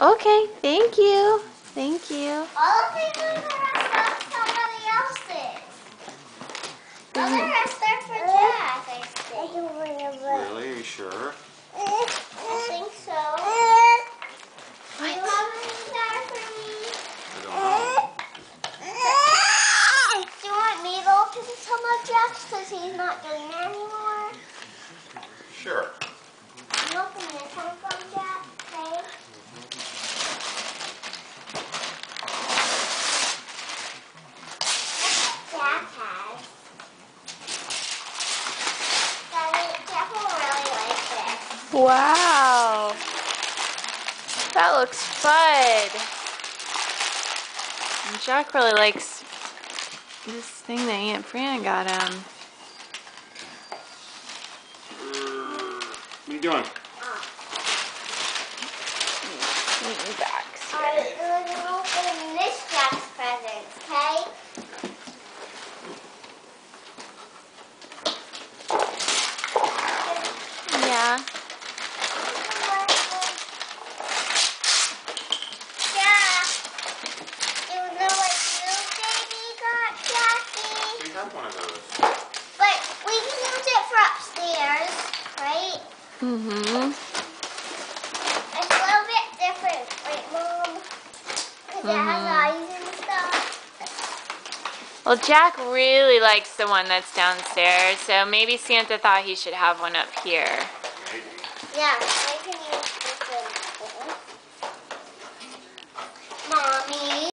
Okay, thank you. Thank you. All of these are stuff somebody else's. All the rest are for Jack, I think. Really? Are you sure? I think so. Do you have any there for me? I don't know. Do you want me to open some of Jack's because he's not doing it anymore? Sure. You open this one from Jack, okay? Jack has. Jack will really like this. Wow. That looks fun. And Jack really likes this thing that Aunt Fran got him. What are you doing? Back. Alright, we're going to open this Jack's presents, okay? Yeah. Jack, do you know what you baby got, Jackie? We have one of those. But we can use it for upstairs, right? Mm-hmm. It's a little bit different, right, Mom? Because it has eyes and stuff. Well, Jack really likes the one that's downstairs, so maybe Santa thought he should have one up here. Maybe. Yeah, I can use this one. Mommy?